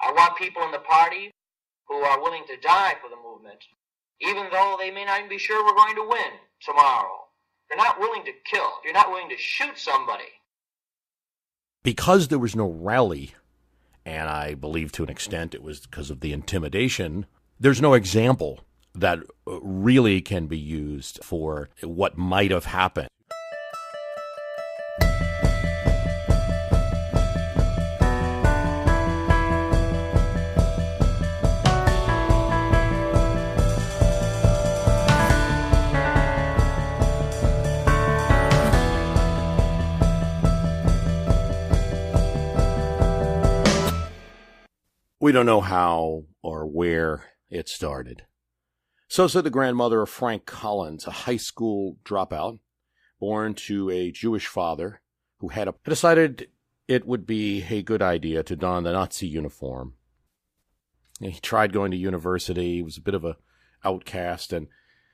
I want people in the party who are willing to die for the movement, even though they may not be sure we're going to win tomorrow. If you're not willing to kill, if you're not willing to shoot somebody. Because there was no rally, and I believe to an extent it was because of the intimidation, there's no example that really can be used for what might have happened. We don't know how or where it started. So said the grandmother of Frank Collins, a high school dropout, born to a Jewish father who had decided it would be a good idea to don the Nazi uniform. He tried going to university, he was a bit of an outcast, and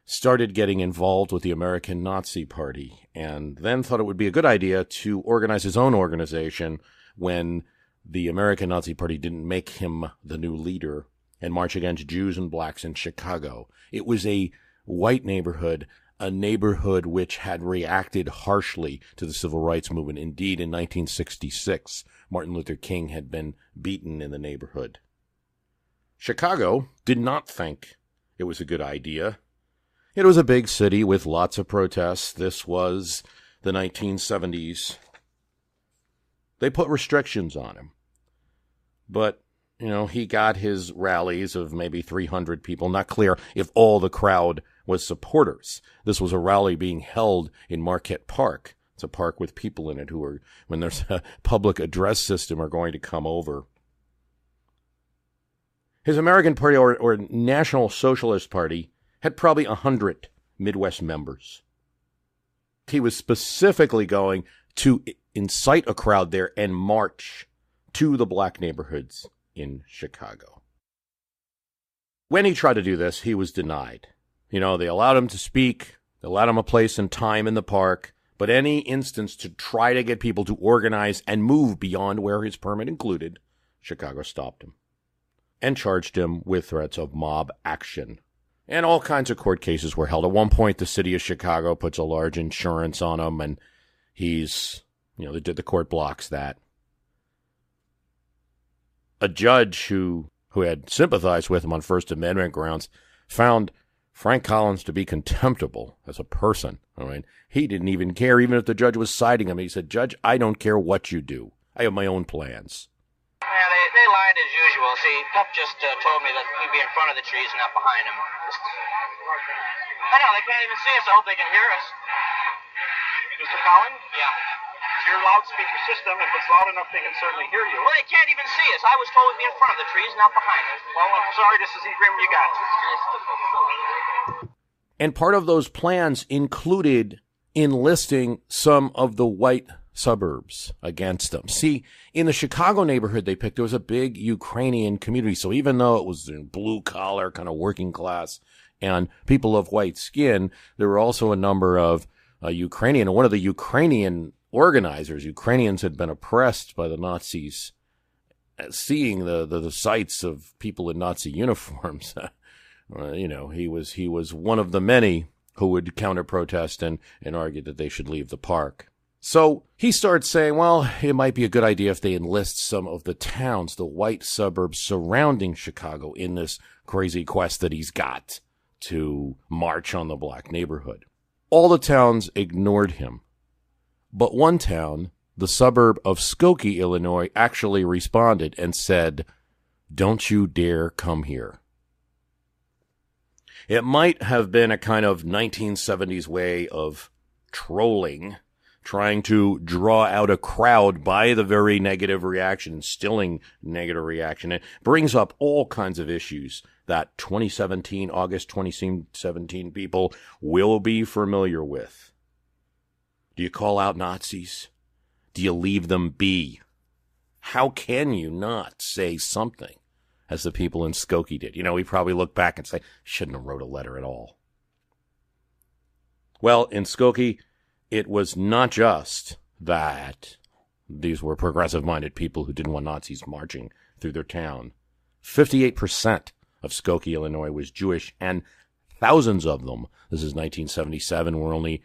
started getting involved with the American Nazi Party, and then thought it would be a good idea to organize his own organization when the American Nazi Party didn't make him the new leader and march against Jews and blacks in Chicago. It was a white neighborhood, a neighborhood which had reacted harshly to the civil rights movement. Indeed, in 1966, Martin Luther King had been beaten in the neighborhood. Chicago did not think it was a good idea. It was a big city with lots of protests. This was the 1970s. They put restrictions on him. But, he got his rallies of maybe 300 people. Not clear if all the crowd was supporters. This was a rally being held in Marquette Park. It's a park with people in it who are, when there's a public address system, are going to come over. His American Party or National Socialist Party had probably 100 Midwest members. He was specifically going to incite a crowd there and march to the black neighborhoods in Chicago. When he tried to do this, he was denied. They allowed him to speak, they allowed him a place and time in the park, but any instance to try to get people to organize and move beyond where his permit included, Chicago stopped him and charged him with threats of mob action. And all kinds of court cases were held. At one point, the city of Chicago puts a large insurance on him, and he's, the court blocks that. A judge who had sympathized with him on First Amendment grounds found Frank Collins to be contemptible as a person. All right, he didn't even care, even if the judge was citing him. He said, "Judge, I don't care what you do. I have my own plans." Yeah, they lied as usual. See, Pup just told me that we'd be in front of the trees, not behind them. I know, they can't even see us. I hope they can hear us. Mr. Collins? Yeah. Your loudspeaker system, if it's loud enough, they can certainly hear you. Well, they can't even see us. I was told we'd be in front of the trees, not behind us. Well, I'm sorry, this is the agreement you got. And part of those plans included enlisting some of the white suburbs against them. See, in the Chicago neighborhood they picked, there was a big Ukrainian community. So even though it was blue collar, kind of working class, and people of white skin, there were also a number of Ukrainian. And one of the Ukrainian organizers, Ukrainians had been oppressed by the Nazis, seeing the sights of people in Nazi uniforms. He was one of the many who would counter-protest and argue that they should leave the park. So he starts saying, well, it might be a good idea if they enlist some of the towns, the white suburbs surrounding Chicago, in this crazy quest that he's got to march on the black neighborhood. All the towns ignored him. But one town, the suburb of Skokie, Illinois, actually responded and said, "Don't you dare come here." It might have been a kind of 1970s way of trolling, trying to draw out a crowd by the very negative reaction, instilling negative reaction. It brings up all kinds of issues that August 2017 people will be familiar with. Do you call out Nazis? Do you leave them be? How can you not say something, as the people in Skokie did? We probably look back and say, shouldn't have wrote a letter at all. Well, in Skokie, it was not just that these were progressive-minded people who didn't want Nazis marching through their town. 58% of Skokie, Illinois was Jewish, and thousands of them, this is 1977, we're only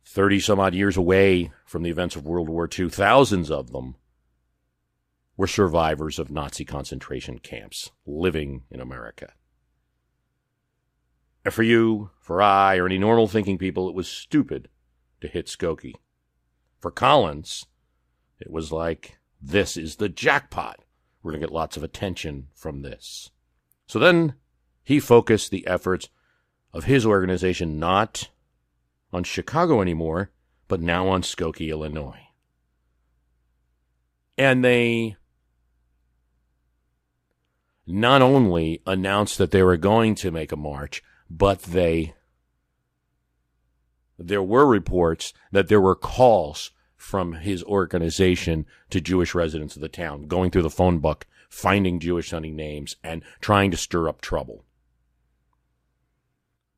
30-some-odd years away from the events of World War II, thousands of them were survivors of Nazi concentration camps living in America. And for you, for I, or any normal-thinking people, it was stupid to hit Skokie. For Collins, it was like, this is the jackpot. We're going to get lots of attention from this. So then he focused the efforts of his organization not on Chicago anymore, but now on Skokie, Illinois. And they not only announced that they were going to make a march, but there were reports that there were calls from his organization to Jewish residents of the town, going through the phone book, finding Jewish-sounding names, and trying to stir up trouble.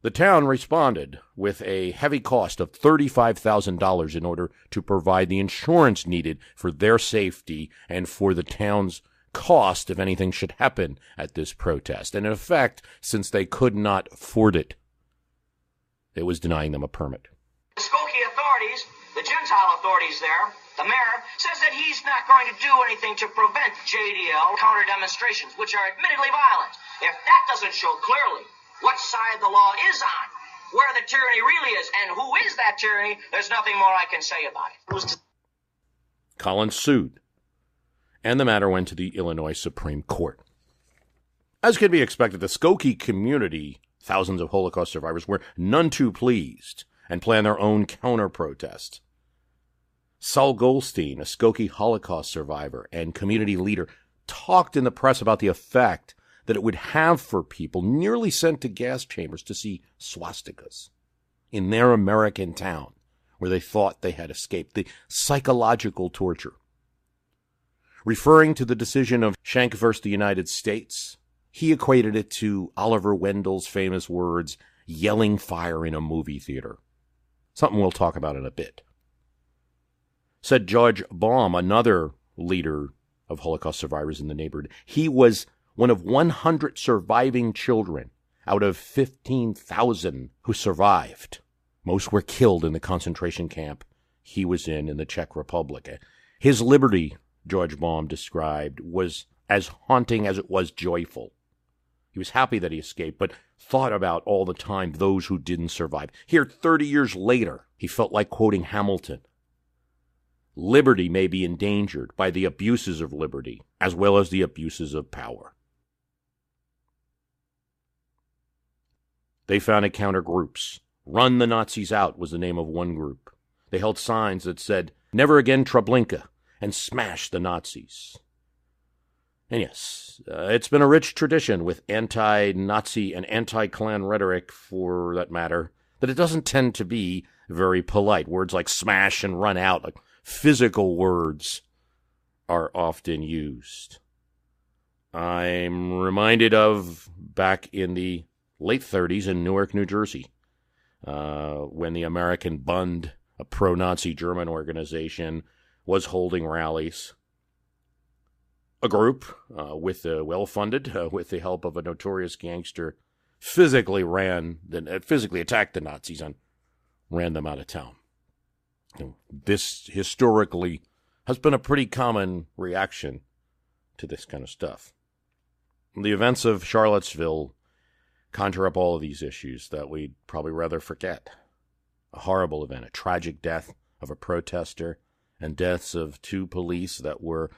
The town responded with a heavy cost of $35,000 in order to provide the insurance needed for their safety and for the town's cost if anything should happen at this protest. And in effect, since they could not afford it, it was denying them a permit. The Skokie authorities, the Gentile authorities there, the mayor, says that he's not going to do anything to prevent JDL counter-demonstrations, which are admittedly violent. If that doesn't show clearly what side the law is on, where the tyranny really is, and who is that tyranny, there's nothing more I can say about it. Collins sued, and the matter went to the Illinois Supreme Court. As could be expected, the Skokie community, thousands of Holocaust survivors, were none too pleased and planned their own counter-protest. Saul Goldstein, a Skokie Holocaust survivor and community leader, talked in the press about the effect that it would have for people nearly sent to gas chambers to see swastikas in their American town where they thought they had escaped, the psychological torture. Referring to the decision of Schenck versus the United States, he equated it to Oliver Wendell's famous words, yelling fire in a movie theater. Something we'll talk about in a bit. Said Judge Baum, another leader of Holocaust survivors in the neighborhood, he was one of 100 surviving children out of 15,000 who survived. Most were killed in the concentration camp he was in the Czech Republic. His liberty, George Baum described, was as haunting as it was joyful. He was happy that he escaped, but thought about all the time those who didn't survive. Here, 30 years later, he felt like quoting Hamilton. Liberty may be endangered by the abuses of liberty, as well as the abuses of power. They founded counter groups. Run the Nazis Out was the name of one group. They held signs that said, never again Treblinka, and smashed the Nazis. And yes, it's been a rich tradition with anti-Nazi and anti-Klan rhetoric, for that matter, that it doesn't tend to be very polite. Words like smash and run out, like physical words, are often used. I'm reminded of back in the late 30s in Newark, New Jersey, when the American Bund, a pro-Nazi German organization, was holding rallies. A group, well-funded, with the help of a notorious gangster, physically attacked the Nazis and ran them out of town. This historically has been a pretty common reaction to this kind of stuff. The events of Charlottesville conjure up all of these issues that we'd probably rather forget. A horrible event, a tragic death of a protester, and deaths of 2 police that were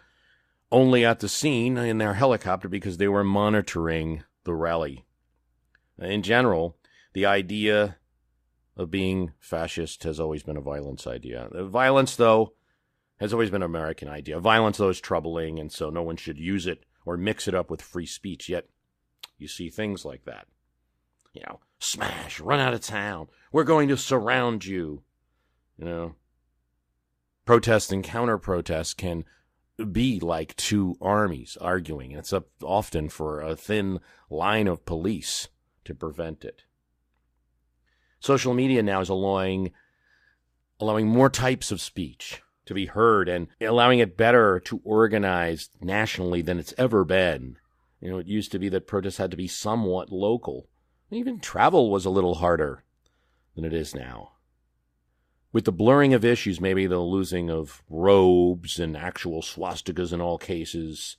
only at the scene in their helicopter because they were monitoring the rally. In general, the idea of being fascist has always been a violence idea. Violence, though, has always been an American idea. Violence, though, is troubling, and so no one should use it or mix it up with free speech. Yet, you see things like that. Smash, run out of town. We're going to surround you. Protest and counter-protest can be like 2 armies arguing. It's up often for a thin line of police to prevent it. Social media now is allowing more types of speech to be heard and allowing it better to organize nationally than it's ever been. It used to be that protests had to be somewhat local. Even travel was a little harder than it is now. With the blurring of issues, maybe the losing of robes and actual swastikas in all cases,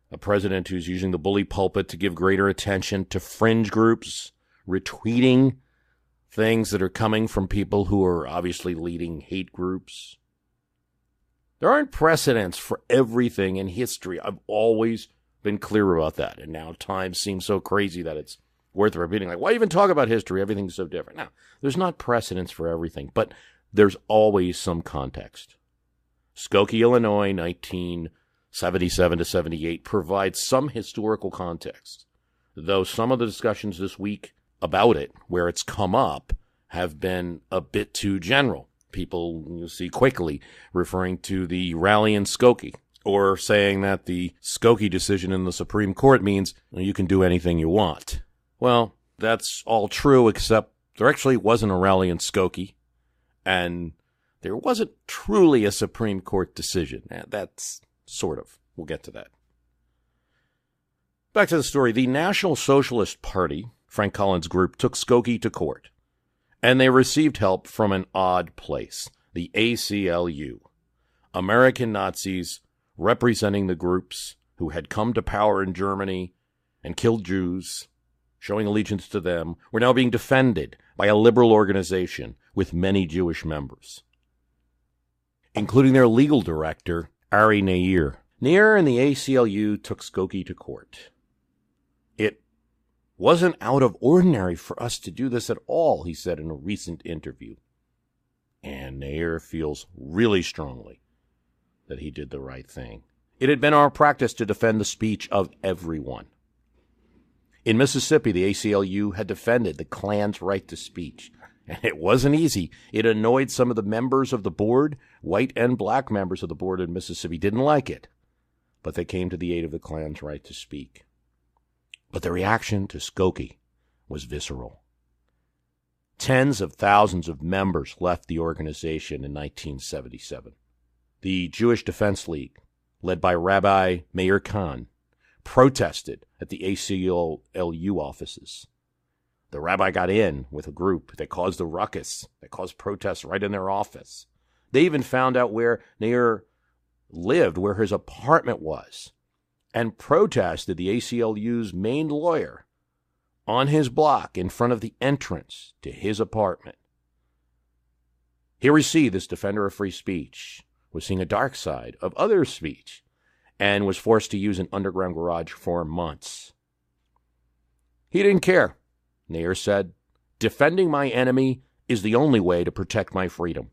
a president who's using the bully pulpit to give greater attention to fringe groups, retweeting things that are coming from people who are obviously leading hate groups. There aren't precedents for everything in history. I've always been clear about that, and now times seem so crazy that it's worth repeating. Like, why even talk about history? Everything's so different. Now, there's not precedents for everything, but there's always some context. Skokie, Illinois, 1977 to 78 provides some historical context, though some of the discussions this week about it, where it's come up, have been a bit too general. People, you'll see quickly, referring to the rally in Skokie, or saying that the Skokie decision in the Supreme Court means you can do anything you want. Well, that's all true, except there actually wasn't a rally in Skokie, and there wasn't truly a Supreme Court decision. That's sort of. We'll get to that. Back to the story. The National Socialist Party, Frank Collins' group, took Skokie to court, and they received help from an odd place, the ACLU, American Nazis representing the groups who had come to power in Germany and killed Jews, showing allegiance to them, were now being defended by a liberal organization with many Jewish members, including their legal director, Ari Neir. Neir and the ACLU took Skokie to court. It wasn't out of ordinary for us to do this at all, he said in a recent interview. And Neir feels really strongly that he did the right thing. It had been our practice to defend the speech of everyone. In Mississippi, the ACLU had defended the Klan's right to speech. And it wasn't easy. It annoyed some of the members of the board. White and black members of the board in Mississippi didn't like it. But they came to the aid of the Klan's right to speak. But the reaction to Skokie was visceral. Tens of thousands of members left the organization in 1977. The Jewish Defense League, led by Rabbi Meir Kahn, protested at the ACLU offices. The rabbi got in with a group that caused a ruckus, that caused protests right in their office. They even found out where Neir lived, where his apartment was, and protested the ACLU's main lawyer on his block in front of the entrance to his apartment. Here we see this defender of free speech was seeing a dark side of other speech and was forced to use an underground garage for months. He didn't care. Neir said, "Defending my enemy is the only way to protect my freedom.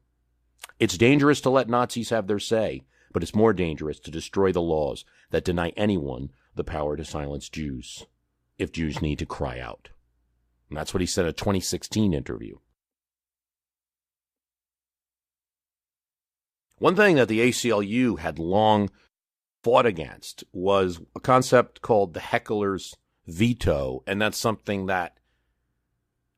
It's dangerous to let Nazis have their say, but it's more dangerous to destroy the laws that deny anyone the power to silence Jews, if Jews need to cry out." And that's what he said in a 2016 interview. One thing that the ACLU had long fought against was a concept called the heckler's veto, and that's something that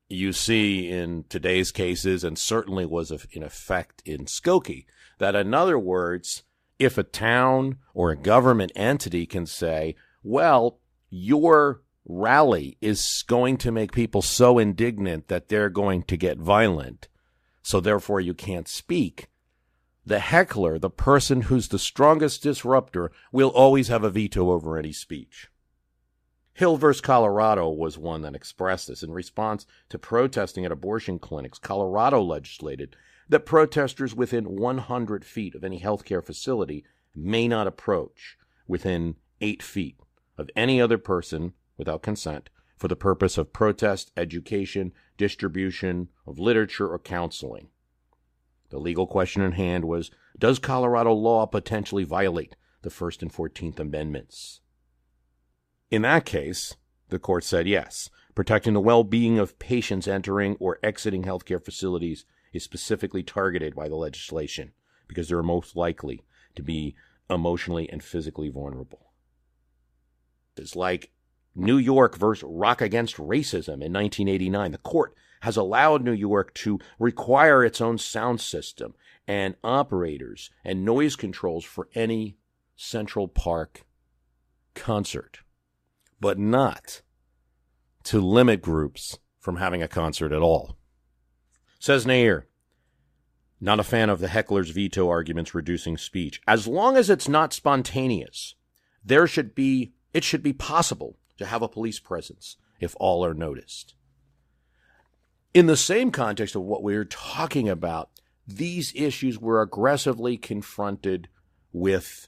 you see in today's cases and certainly was in effect in Skokie. That, in other words, if a town or a government entity can say, well, your rally is going to make people so indignant that they're going to get violent, so therefore you can't speak, the heckler, the person who's the strongest disruptor, will always have a veto over any speech. Hill versus Colorado was one that expressed this. In response to protesting at abortion clinics, Colorado legislated that protesters within 100 feet of any healthcare facility may not approach within 8 feet of any other person without consent for the purpose of protest, education, distribution of literature, or counseling. The legal question in hand was, does Colorado law potentially violate the First and 14th Amendments? In that case, the court said yes. Protecting the well-being of patients entering or exiting healthcare facilities is specifically targeted by the legislation because they're most likely to be emotionally and physically vulnerable. It's like New York versus Rock Against Racism in 1989. The court has allowed New York to require its own sound system and operators and noise controls for any Central Park concert, but not to limit groups from having a concert at all. Says Nair, not a fan of the heckler's veto arguments reducing speech. As long as it's not spontaneous, it should be possible to have a police presence if all are noticed. In the same context of what we're talking about, these issues were aggressively confronted with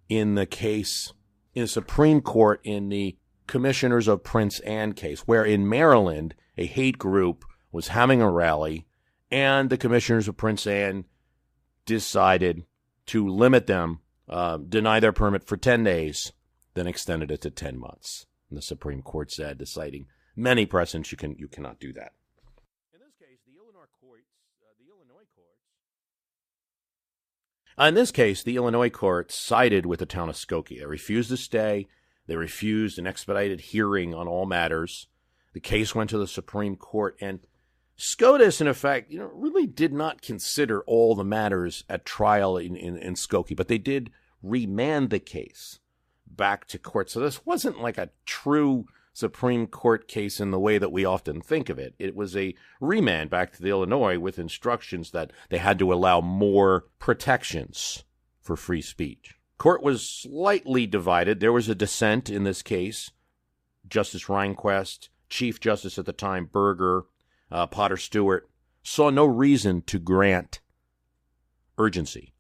in the case in the Supreme Court in the Commissioners of Prince Anne case, where in Maryland, a hate group was having a rally, and the Commissioners of Prince Anne decided to limit them, deny their permit for 10 days, then extended it to 10 months. And the Supreme Court said, deciding many precedents, you cannot do that. In this case, the Illinois courts sided with the town of Skokie. They refused to stay. They refused an expedited hearing on all matters. The case went to the Supreme Court, and SCOTUS, in effect, really did not consider all the matters at trial in Skokie, but they did remand the case back to court. So this wasn't like a true Supreme Court case in the way that we often think of it. It was a remand back to the Illinois with instructions that they had to allow more protections for free speech. Court was slightly divided. There was a dissent in this case. Justice Rehnquist, Chief Justice at the time, Berger, Potter Stewart, saw no reason to grant urgency.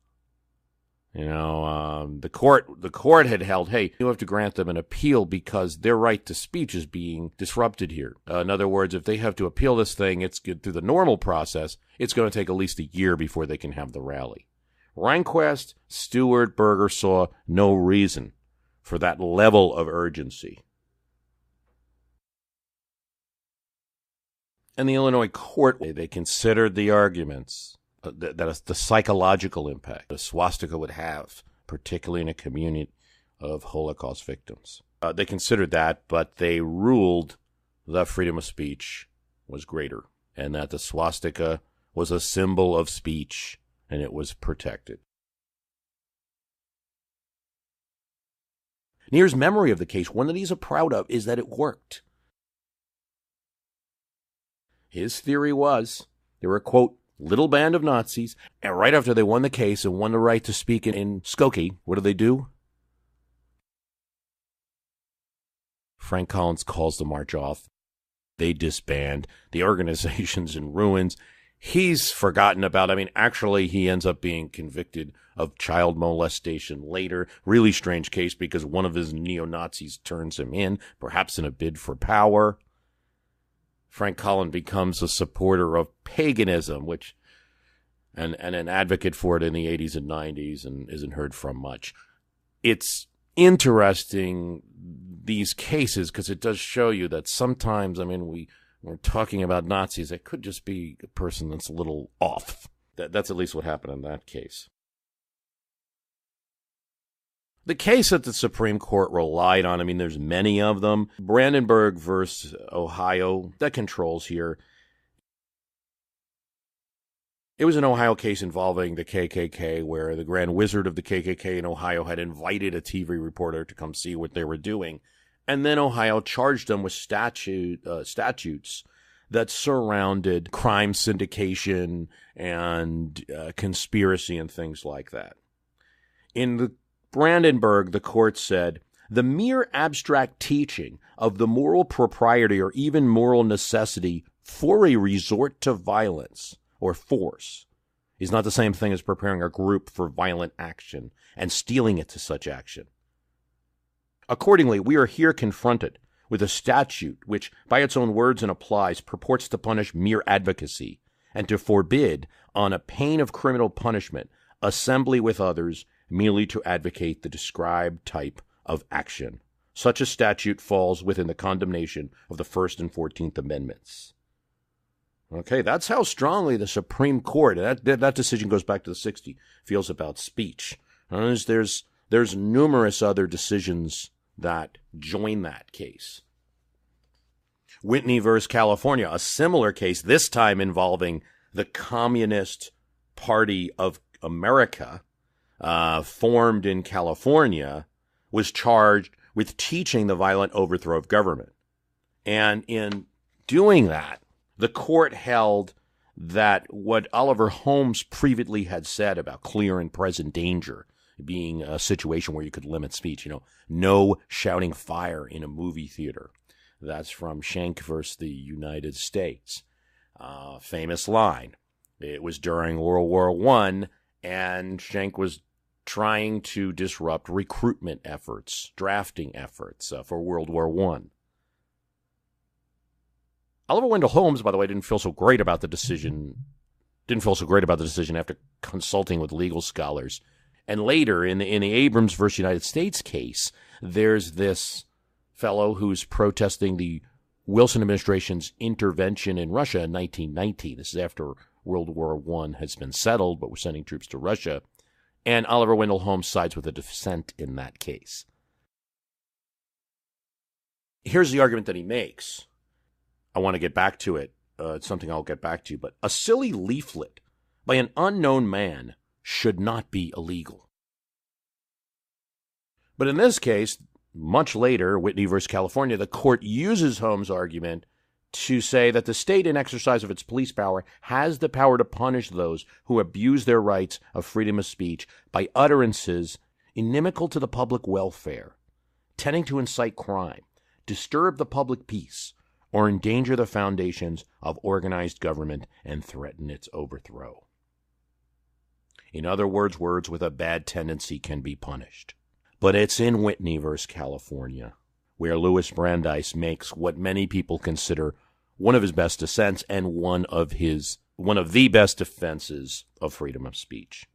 The court had held, hey, you have to grant them an appeal because their right to speech is being disrupted here. In other words, if they have to appeal this thing, it's good through the normal process. It's going to take at least a year before they can have the rally. Rehnquist, Stewart, Berger saw no reason for that level of urgency. And the Illinois court, they considered the arguments that the psychological impact the swastika would have, particularly in a community of Holocaust victims. They considered that, but they ruled that freedom of speech was greater, and that the swastika was a symbol of speech, and it was protected. Nair's memory of the case, one that he's proud of, is that it worked. His theory was there were, quote, little band of Nazis, and right after they won the case and won the right to speak in Skokie, what do? Frank Collins calls the march off. They disband. The organization's in ruins. He's forgotten about. Actually, he ends up being convicted of child molestation later. Really strange case because one of his neo-Nazis turns him in, perhaps in a bid for power. Frank Collins becomes a supporter of paganism, and an advocate for it in the 80s and 90s, and isn't heard from much. It's interesting, these cases, because it does show you that sometimes, we're talking about Nazis, it could just be a person that's a little off. That's at least what happened in that case. The case that the Supreme Court relied on, there's many of them. Brandenburg versus Ohio, that controls here. It was an Ohio case involving the KKK, where the Grand Wizard of the KKK in Ohio had invited a TV reporter to come see what they were doing. And then Ohio charged them with statutes that surrounded crime syndication and conspiracy and things like that. In the Brandenburg, the court said, the mere abstract teaching of the moral propriety or even moral necessity for a resort to violence or force is not the same thing as preparing a group for violent action and steeling it to such action. Accordingly, we are here confronted with a statute which, by its own words and applies, purports to punish mere advocacy and to forbid, on a pain of criminal punishment, assembly with others merely to advocate the described type of action. Such a statute falls within the condemnation of the First and 14th Amendments. Okay, that's how strongly the Supreme Court, that decision goes back to the 60s, feels about speech. There's numerous other decisions that join that case. Whitney versus California, a similar case, this time involving the Communist Party of America, formed in California, was charged with teaching the violent overthrow of government. And in doing that, the court held that what Oliver Holmes previously had said about clear and present danger being a situation where you could limit speech, no shouting fire in a movie theater. That's from Schenck versus the United States. Famous line. It was during World War I, and Schenck was trying to disrupt recruitment efforts, drafting efforts for World War I. Oliver Wendell Holmes, by the way, didn't feel so great about the decision after consulting with legal scholars. And later, in the Abrams versus United States case, there's this fellow who's protesting the Wilson administration's intervention in Russia in 1919. This is after World War I has been settled, but we're sending troops to Russia. And Oliver Wendell Holmes sides with the dissent in that case. Here's the argument that he makes. I want to get back to it. It's something I'll get back to. But a silly leaflet by an unknown man should not be illegal. But in this case, much later, Whitney versus California, the court uses Holmes' argument to say that the state, in exercise of its police power, has the power to punish those who abuse their rights of freedom of speech by utterances inimical to the public welfare, tending to incite crime, disturb the public peace, or endanger the foundations of organized government and threaten its overthrow. In other words, words with a bad tendency can be punished. But it's in Whitney versus California where Louis Brandeis makes what many people consider one of his best dissents and one of the best defenses of freedom of speech.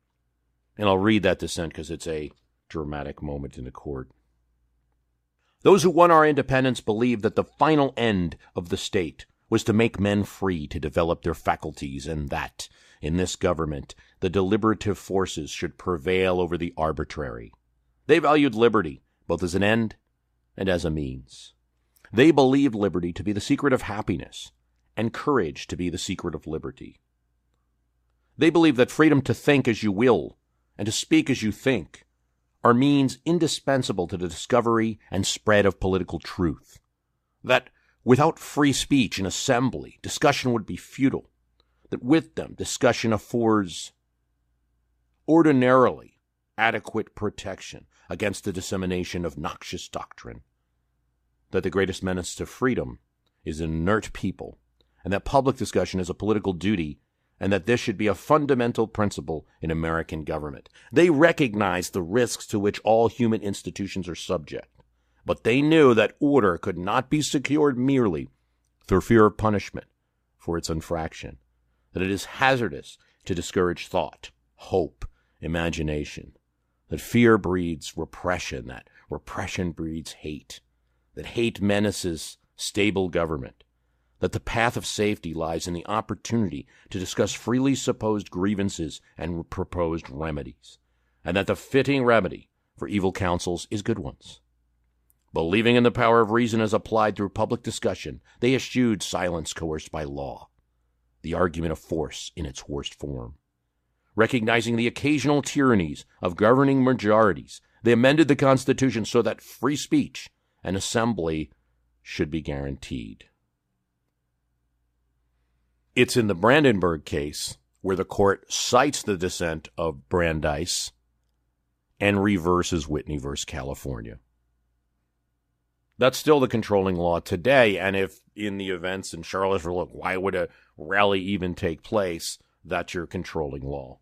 And I'll read that dissent because it's a dramatic moment in the court. Those who won our independence believed that the final end of the state was to make men free to develop their faculties, and that, in this government, the deliberative forces should prevail over the arbitrary. They valued liberty, both as an end and as a means. They believed liberty to be the secret of happiness, and courage to be the secret of liberty. They believed that freedom to think as you will, and to speak as you think, are means indispensable to the discovery and spread of political truth. That without free speech and assembly, discussion would be futile. That with them, discussion affords ordinarily adequate protection against the dissemination of noxious doctrine. That the greatest menace to freedom is an inert people, and that public discussion is a political duty, and that this should be a fundamental principle in American government. They recognized the risks to which all human institutions are subject, but they knew that order could not be secured merely through fear of punishment for its infraction, that it is hazardous to discourage thought, hope, imagination, that fear breeds repression, that repression breeds hate, that hate menaces stable government, that the path of safety lies in the opportunity to discuss freely supposed grievances and proposed remedies, and that the fitting remedy for evil counsels is good ones. Believing in the power of reason as applied through public discussion, they eschewed silence coerced by law, the argument of force in its worst form. Recognizing the occasional tyrannies of governing majorities, they amended the Constitution so that free speech and assembly should be guaranteed. It's in the Brandenburg case where the court cites the dissent of Brandeis and reverses Whitney versus California. That's still the controlling law today, and if in the events in Charlottesville, look, why would a rally even take place? That's your controlling law.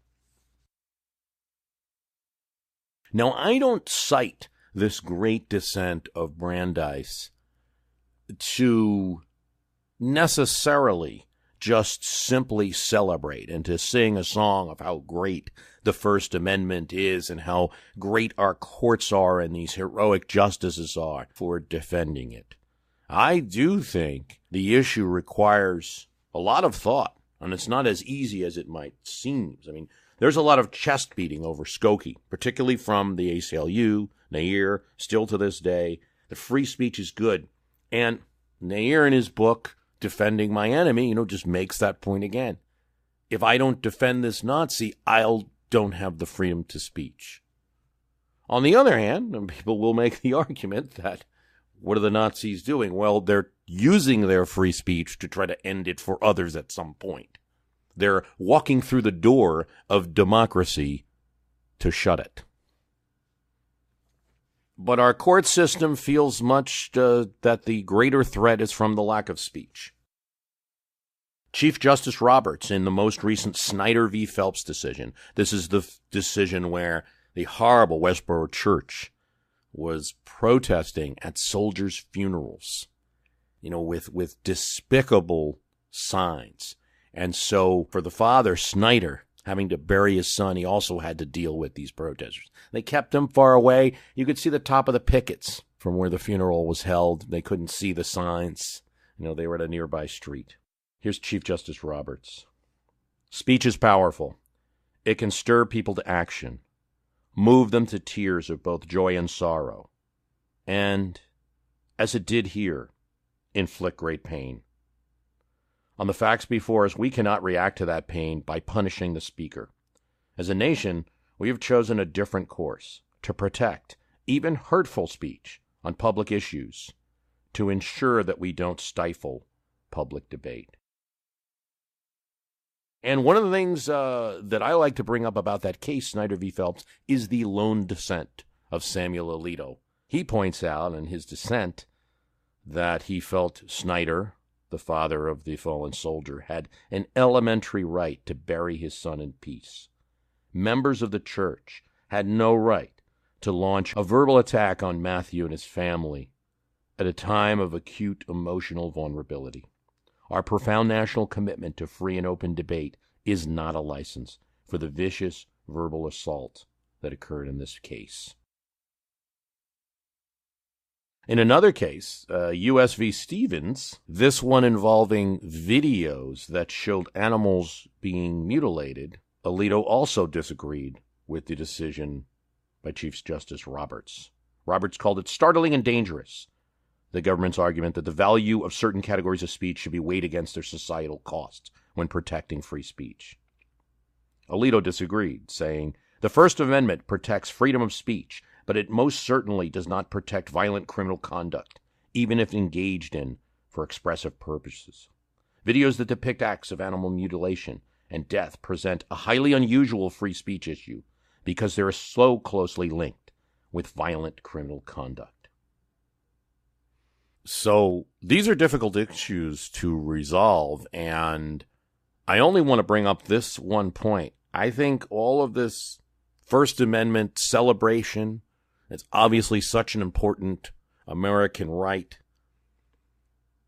Now, I don't cite this great dissent of Brandeis to necessarily just simply celebrate and to sing a song of how great the First Amendment is and how great our courts are and these heroic justices are for defending it. I do think the issue requires a lot of thought, and it's not as easy as it might seem. I mean, there's a lot of chest beating over Skokie, particularly from the ACLU, Nair, still to this day. The free speech is good. And Nair in his book, Defending My Enemy, just makes that point again. If I don't defend this Nazi, I don't have the freedom to speech. On the other hand, people will make the argument that what are the Nazis doing? Well, they're using their free speech to try to end it for others at some point. They're walking through the door of democracy to shut it. But our court system feels much that the greater threat is from the lack of speech. Chief Justice Roberts, in the most recent Snyder v. Phelps decision, this is the decision where the horrible Westboro Church was protesting at soldiers' funerals, with despicable signs. And so for the father, Snyder, having to bury his son, he also had to deal with these protesters. They kept him far away. You could see the top of the pickets from where the funeral was held. They couldn't see the signs. They were at a nearby street. Here's Chief Justice Roberts. Speech is powerful. It can stir people to action, move them to tears of both joy and sorrow, and, as it did here, inflict great pain. On the facts before us, we cannot react to that pain by punishing the speaker. As a nation, we have chosen a different course to protect even hurtful speech on public issues, to ensure that we don't stifle public debate. And one of the things that I like to bring up about that case, Snyder v. Phelps, is the lone dissent of Samuel Alito. He points out in his dissent that he felt Snyder, the father of the fallen soldier, had an elementary right to bury his son in peace. Members of the church had no right to launch a verbal attack on Matthew and his family at a time of acute emotional vulnerability. Our profound national commitment to free and open debate is not a license for the vicious verbal assault that occurred in this case. In another case, U.S. v. Stevens, this one involving videos that showed animals being mutilated, Alito also disagreed with the decision by Chief Justice Roberts. Roberts called it startling and dangerous, the government's argument that the value of certain categories of speech should be weighed against their societal cost when protecting free speech. Alito disagreed, saying, "The First Amendment protects freedom of speech, but it most certainly does not protect violent criminal conduct, even if engaged in for expressive purposes. Videos that depict acts of animal mutilation and death present a highly unusual free speech issue because they are so closely linked with violent criminal conduct." So these are difficult issues to resolve, and I only want to bring up this one point. I think all of this First Amendment celebration, it's obviously such an important American right.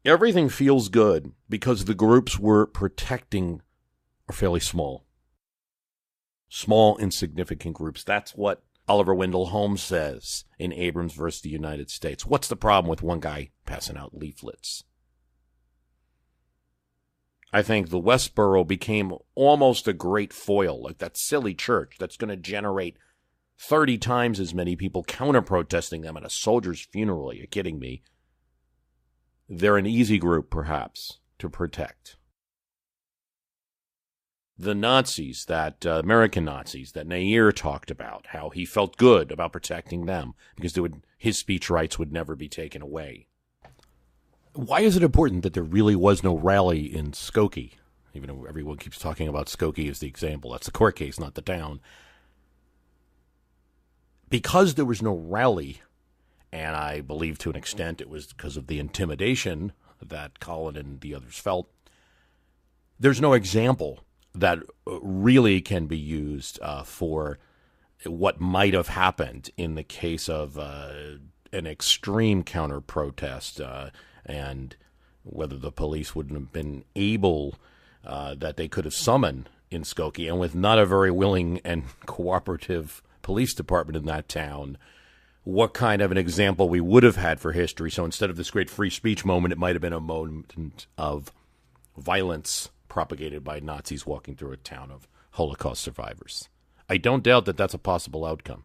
Everything feels good because the groups we're protecting are fairly small. Small, insignificant groups. That's what Oliver Wendell Holmes says in Abrams versus the United States. What's the problem with one guy passing out leaflets? I think the Westboro became almost a great foil, like that silly church that's going to generate 30 times as many people counter-protesting them at a soldier's funeral. Are you kidding me? They're an easy group, perhaps, to protect. The Nazis, that American Nazis that Nair talked about, how he felt good about protecting them because his speech rights would never be taken away. Why is it important that there really was no rally in Skokie? Even though everyone keeps talking about Skokie as the example. That's the court case, not the town. Because there was no rally, and I believe to an extent it was because of the intimidation that Colin and the others felt, there's no example that really can be used for what might have happened in the case of an extreme counter-protest and whether the police wouldn't have been able, that they could have summoned in Skokie, and with not a very willing and cooperative police department in that town, what kind of an example we would have had for history. So instead of this great free speech moment, it might have been a moment of violence propagated by Nazis walking through a town of Holocaust survivors. I don't doubt that that's a possible outcome.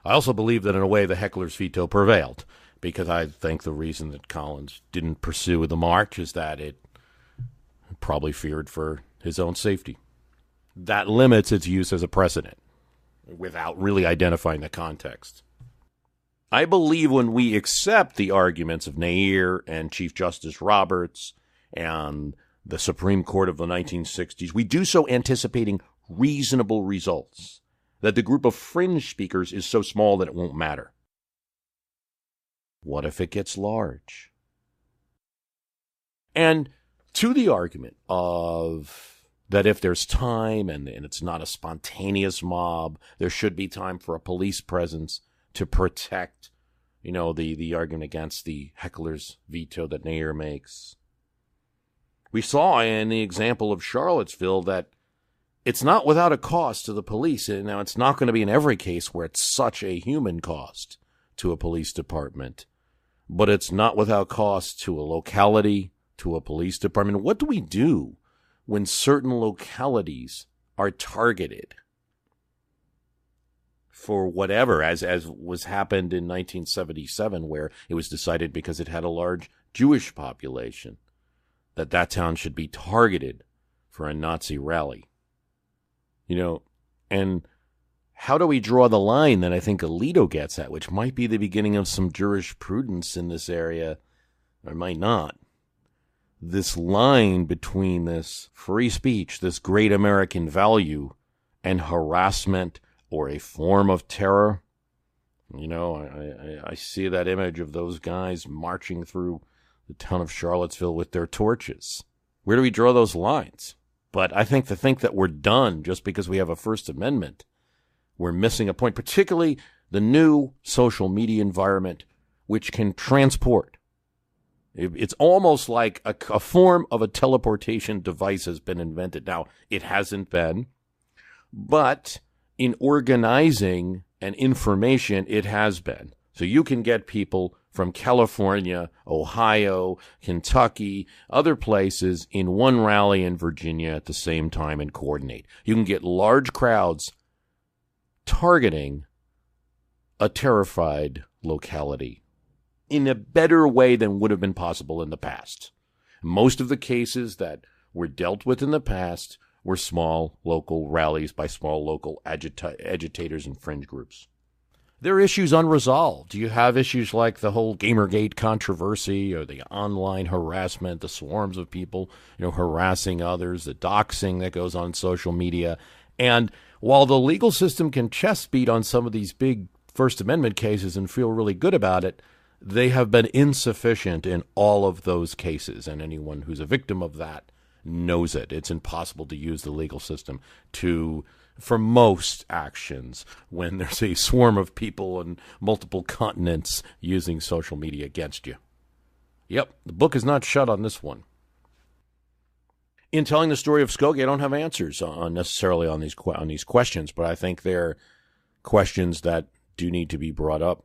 I also believe that in a way the heckler's veto prevailed, because I think the reason that Collins didn't pursue the march is that it probably feared for his own safety. That limits its use as a precedent without really identifying the context. I believe when we accept the arguments of Nair and Chief Justice Roberts and the Supreme Court of the 1960s, we do so anticipating reasonable results, that the group of fringe speakers is so small that it won't matter. What if it gets large? And to the argument of that if there's time and it's not a spontaneous mob, there should be time for a police presence to protect, the argument against the heckler's veto that Nair makes. We saw in the example of Charlottesville that it's not without a cost to the police. And now, it's not going to be in every case where it's such a human cost to a police department, but it's not without cost to a locality, to a police department. What do we do when certain localities are targeted for whatever, as was happened in 1977, where it was decided because it had a large Jewish population that town should be targeted for a Nazi rally? And how do we draw the line that I think Alito gets at, which might be the beginning of some jurisprudence in this area, or might not? This line between this free speech, this great American value, and harassment or a form of terror. I see that image of those guys marching through the town of Charlottesville with their torches. Where do we draw those lines? But I think to think that we're done just because we have a First Amendment, we're missing a point, particularly the new social media environment, which can transport. It's almost like a form of a teleportation device has been invented. Now, it hasn't been, but in organizing and information, it has been. So you can get people from California, Ohio, Kentucky, other places in one rally in Virginia at the same time and coordinate. You can get large crowds targeting a terrified locality in a better way than would have been possible in the past. Most of the cases that were dealt with in the past were small local rallies by small local agitators and fringe groups. There are issues unresolved. You have issues like the whole Gamergate controversy or the online harassment, the swarms of people, harassing others, the doxing that goes on social media. And while the legal system can chest beat on some of these big First Amendment cases and feel really good about it, they have been insufficient in all of those cases. And anyone who's a victim of that knows it. It's impossible to use the legal system for most actions when there's a swarm of people on multiple continents using social media against you. Yep, the book is not shut on this one. In telling the story of Skokie, I don't have answers necessarily on these questions, but I think they're questions that do need to be brought up.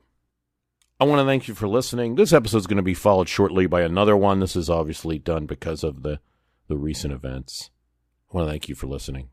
I want to thank you for listening. This episode is going to be followed shortly by another one. This is obviously done because of the recent events. I want to thank you for listening.